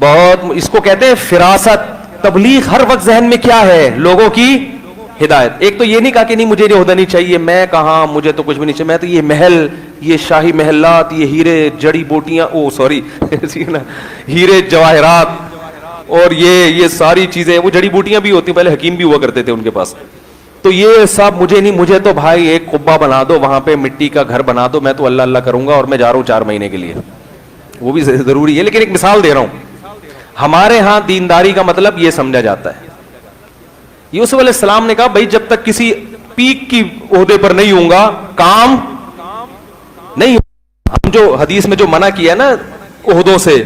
بہت اس کو کہتے ہیں فراست. تبلیغ ہر وقت ذہن میں کیا ہے؟ لوگوں کی ہدایت. ایک تو یہ نہیں کہا کہ نہیں مجھے یہ عہدہ نہیں چاہیے, میں کہاں, مجھے تو کچھ بھی نہیں چاہیے, میں تو یہ محل, یہ شاہی محلات, یہ ہیرے جڑی بوٹیاں, ہیرے جواہرات اور یہ ساری چیزیں, وہ جڑی بوٹیاں بھی ہوتی, پہلے حکیم بھی ہوا کرتے تھے ان کے پاس, تو یہ سب مجھے نہیں. مجھے تو بھائی ایک قبہ بنا دو, وہاں پہ مٹی کا گھر بنا دو, میں تو اللہ اللہ کروں گا, اور میں جا رہا ہوں 4 مہینے کے لیے, وہ بھی ضروری ہے. لیکن ایک مثال دے رہا ہوں, ہمارے ہاں دینداری کا مطلب یہ سمجھا جاتا ہے. یوسف علیہ السلام نے کہا بھائی جب تک کسی پیک کی عہدے پر نہیں ہوں گا کام نہیں. ہم جو حدیث میں جو منع کیا نا عہدوں سے,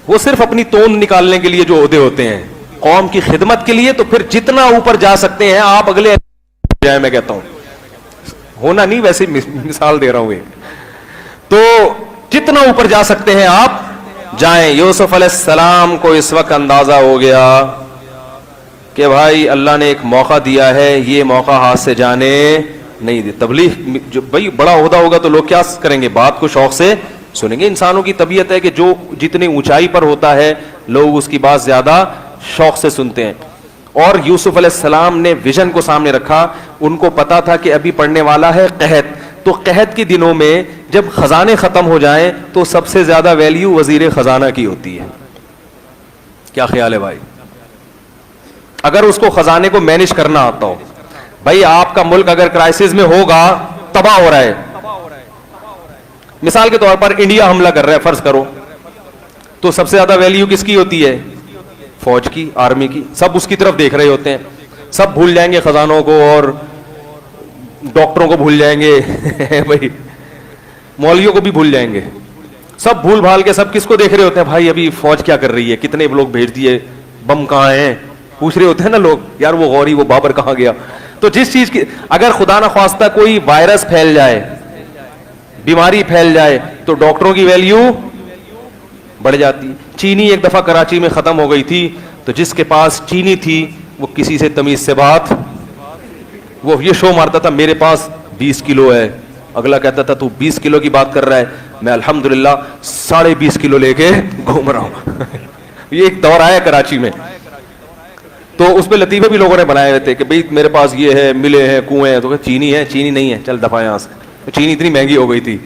وہ صرف اپنی توند نکالنے کے لیے جو عہدے ہوتے ہیں, قوم کی خدمت کے لیے. تو پھر جتنا اوپر جا سکتے ہیں آپ اگلے جائے, میں کہتا ہوں ہونا نہیں, ویسے مثال دے رہا ہوں. تو جتنا اوپر جا سکتے ہیں آپ جائیں. یوسف علیہ السلام کو اس وقت اندازہ ہو گیا کہ بھائی اللہ نے ایک موقع دیا ہے, یہ موقع ہاتھ سے جانے نہیں دے. تبلیغ جو بھائی بڑا عہدہ ہوگا تو لوگ کیا کریں گے, بات کو شوق سے سنیں گے. انسانوں کی طبیعت ہے کہ جو جتنی اونچائی پر ہوتا ہے لوگ اس کی بات زیادہ شوق سے سنتے ہیں. اور یوسف علیہ السلام نے ویژن کو سامنے رکھا. ان کو پتا تھا کہ ابھی پڑنے والا ہے قحط, تو قحط کے دنوں میں جب خزانے ختم ہو جائیں تو سب سے زیادہ ویلیو وزیر خزانہ کی ہوتی ہے. کیا خیال ہے بھائی؟ اگر اس کو خزانے کو مینج کرنا آتا ہو. بھائی آپ کا ملک اگر کرائسس میں ہوگا, تباہ ہو رہا ہے, مثال کے طور پر انڈیا حملہ کر رہا ہے فرض کرو, تو سب سے زیادہ ویلیو کس کی ہوتی ہے؟ فوج کی, آرمی کی. سب اس کی طرف دیکھ رہے ہوتے ہیں, سب بھول جائیں گے خزانوں کو اور ڈاکٹروں کو بھول جائیں گے بھائی مولویوں کو بھی بھول جائیں گے, سب بھول بھال کے سب کس کو دیکھ رہے ہوتے ہیں؟ بھائی ابھی فوج کیا کر رہی ہے, کتنے لوگ بھیج دیے, بم کہاں ہیں, پوچھ رہے ہوتے ہیں نا لوگ, یار وہ غوری, وہ بابر کہاں گیا. تو جس چیز کی اگر خدا نخواستہ کوئی وائرس پھیل جائے, بیماری پھیل جائے, تو ڈاکٹروں کی ویلیو بڑھ جاتی. چینی ایک دفعہ کراچی میں ختم ہو گئی تھی, تو جس کے پاس چینی تھی وہ کسی سے تمیز سے بات, وہ یہ شو مارتا تھا میرے پاس 20 کلو ہے, اگلا کہتا تھا تو 20 کلو کی بات کر رہا ہے, میں الحمدللہ 20.5 کلو لے کے گھوم رہا ہوں یہ ایک دور آیا کراچی میں, تو اس پہ لطیفے بھی لوگوں نے بنائے ہوئے تھے کہ بھئی میرے پاس یہ ہے, ملے ہیں, کنویں ہیں, تو کہ چینی ہے, چینی نہیں ہے, چل دفعہ یہاں سے. چینی اتنی مہنگی ہو گئی تھی.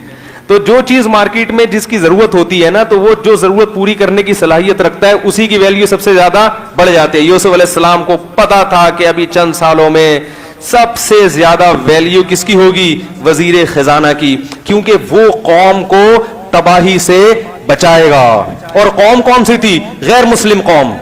تو جو چیز مارکیٹ میں جس کی ضرورت ہوتی ہے نا, تو وہ جو ضرورت پوری کرنے کی صلاحیت رکھتا ہے اسی کی ویلیو سب سے زیادہ بڑھ جاتی ہے. یوسف علیہ السلام کو پتا تھا کہ ابھی چند سالوں میں سب سے زیادہ ویلیو کس کی ہوگی؟ وزیر خزانہ کی, کیونکہ وہ قوم کو تباہی سے بچائے گا. اور قوم کون سی تھی؟ غیر مسلم قوم.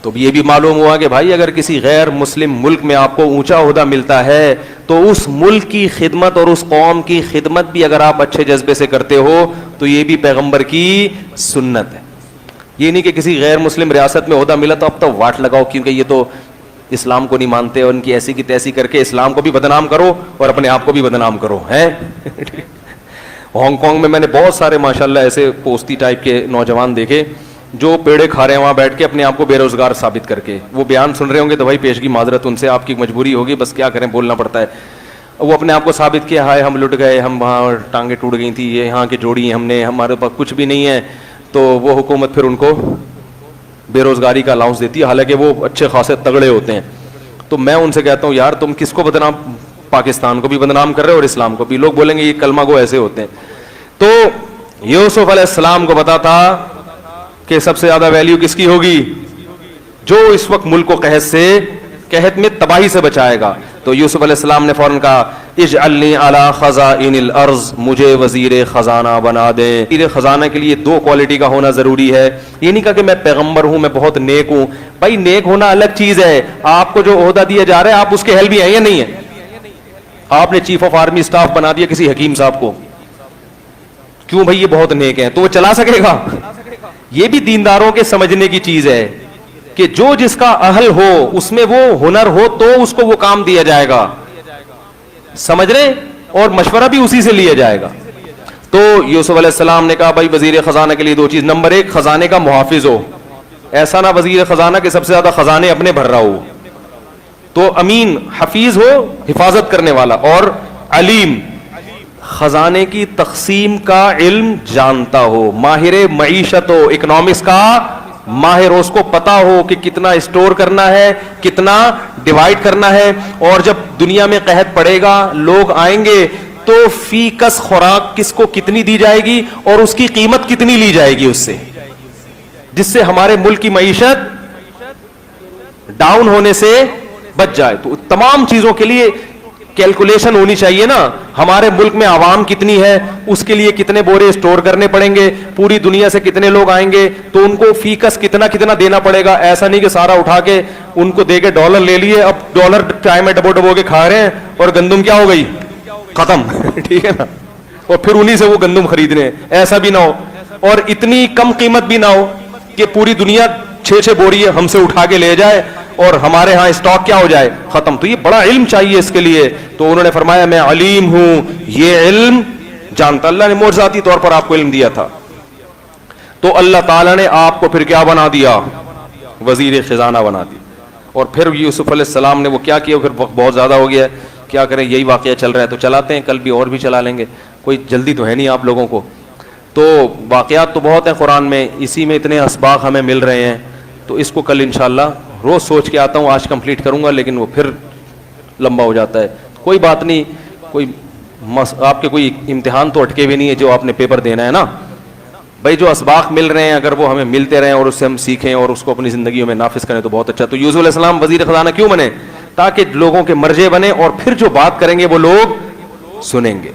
تو یہ بھی معلوم ہوا کہ بھائی اگر کسی غیر مسلم ملک میں آپ کو اونچا عہدہ ملتا ہے تو اس ملک کی خدمت اور اس قوم کی خدمت بھی اگر آپ اچھے جذبے سے کرتے ہو تو یہ بھی پیغمبر کی سنت ہے. یہ نہیں کہ کسی غیر مسلم ریاست میں عہدہ ملا تو اب تو واٹ لگاؤ کیونکہ یہ تو اسلام کو نہیں مانتے, اور ان کی ایسی کی تیسی کر کے اسلام کو بھی بدنام کرو اور اپنے آپ کو بھی بدنام کرو ہیں. ہانگ کانگ میں نے بہت سارے ماشاءاللہ ایسے پوستی ٹائپ کے نوجوان دیکھے جو پیڑے کھا رہے ہیں وہاں بیٹھ کے اپنے آپ کو بے روزگار ثابت کر کے. وہ بیان سن رہے ہوں گے تو بھائی پیشگی معذرت, ان سے آپ کی مجبوری ہوگی, بس کیا کریں, بولنا پڑتا ہے. وہ اپنے آپ کو ثابت کیا, ہائے ہم لٹ گئے, ہم وہاں ٹانگیں ٹوٹ گئی تھی, یہ یہاں کی جوڑی ہم نے, ہمارے پاس کچھ بھی نہیں ہے. تو وہ حکومت پھر ان کو بے روزگاری کا الاؤنس دیتی ہے, حالانکہ وہ اچھے خاصے تگڑے ہوتے ہیں. تو میں ان سے کہتا ہوں یار تم کس کو بدنام, پاکستان کو بھی بدنام کر رہے ہو اور اسلام کو بھی. لوگ بولیں گے یہ کلمہ گو ایسے ہوتے ہیں. تو یوسف علیہ السلام کو پتا تھا کہ سب سے زیادہ ویلیو کس کی ہوگی؟ جو اس وقت ملک کو قحط میں تباہی سے بچائے گا. تو یوسف علیہ السلام نے فوراً کہا اجعلنی علی خزائن الارض, مجھے وزیر خزانہ بنا دیں. وزیر خزانہ کے لیے 2 کوالٹی کا ہونا ضروری ہے. یہ نہیں کہا کہ میں پیغمبر ہوں, میں بہت نیک ہوں. بھائی نیک ہونا الگ چیز ہے, آپ کو جو عہدہ دیا جا رہا ہے آپ اس کے اہل بھی ہیں یا نہیں ہے؟ آپ نے چیف آف آرمی اسٹاف بنا دیا کسی حکیم صاحب کو, کیوں بھائی یہ بہت نیک ہیں, تو وہ چلا سکے گا؟ یہ بھی دینداروں کے سمجھنے کی چیز ہے کہ جو جس کا اہل ہو, اس میں وہ ہنر ہو تو اس کو وہ کام دیا جائے گا, سمجھ رہے, اور مشورہ بھی اسی سے لیا جائے گا. تو یوسف علیہ السلام نے کہا بھائی وزیر خزانہ کے لیے 2 چیز, نمبر 1 خزانے کا محافظ ہو, ایسا نہ وزیر خزانہ کہ سب سے زیادہ خزانے اپنے بھر رہا ہو, تو امین حفیظ ہو, حفاظت کرنے والا, اور علیم خزانے کی تقسیم کا علم جانتا ہو, ماہر معیشت ہو, اکنامکس کا ماہر ہو, اس کو پتا ہو کہ کتنا اسٹور کرنا ہے, کتنا ڈیوائڈ کرنا ہے, اور جب دنیا میں قحط پڑے گا, لوگ آئیں گے, تو فی کس خوراک کس کو کتنی دی جائے گی اور اس کی قیمت کتنی لی جائے گی اس سے, جس سے ہمارے ملک کی معیشت ڈاؤن ہونے سے بچ جائے. تو تمام چیزوں کے لیے کیلکولیشن ہونی چاہیے نا. ہمارے ملک میں عوام کتنی ہے, اس کے لیے کتنے بورے اسٹور کرنے پڑیں گے, پوری دنیا سے کتنے لوگ آئیں گے, تو ان کو فی کس کتنا کتنا دینا پڑے گا. ایسا نہیں کہ سارا اٹھا کے ان کو دے کے ڈالر لے لیے, اب ڈالر چائے میں ڈبو ڈبو کے کھا رہے ہیں اور گندم کیا ہو گئی, ختم. ٹھیک ہے نا, اور پھر انہی سے وہ گندم خرید رہے ہیں. ایسا بھی نہ ہو, اور اتنی کم قیمت بھی نہ ہو کہ پوری دنیا 6 بوری ہم سے اٹھا کے لے جائے اور ہمارے ہاں اسٹاک کیا ہو جائے, ختم. تو یہ بڑا علم چاہیے اس کے لیے. تو انہوں نے فرمایا میں علیم ہوں, یہ علم جانتا. اللہ نے معجزاتی طور پر آپ کو علم دیا تھا, تو اللہ تعالیٰ نے آپ کو پھر کیا بنا دیا, وزیر خزانہ بنا دیا. اور پھر یوسف علیہ السلام نے وہ کیا کیا, پھر وقت بہت زیادہ ہو گیا ہے, کیا کریں, یہی واقعہ چل رہا ہے تو چلاتے ہیں, کل بھی اور بھی چلا لیں گے, کوئی جلدی تو ہے نہیں آپ لوگوں کو. تو واقعات تو بہت ہیں قرآن میں, اسی میں اتنے اسباق ہمیں مل رہے ہیں. تو اس کو کل انشاءاللہ روز سوچ کے آتا ہوں, آج کمپلیٹ کروں گا, لیکن وہ پھر لمبا ہو جاتا ہے. کوئی بات نہیں, کوئی آپ کے کوئی امتحان تو اٹکے بھی نہیں ہے جو آپ نے پیپر دینا ہے نا بھائی. جو اسباق مل رہے ہیں اگر وہ ہمیں ملتے رہیں اور اس سے ہم سیکھیں اور اس کو اپنی زندگیوں میں نافذ کریں تو بہت اچھا. تو یوسف علیہ السلام وزیر خزانہ کیوں بنے, تاکہ لوگوں کے مرجے بنے, اور پھر جو بات کریں گے وہ لوگ سنیں گے.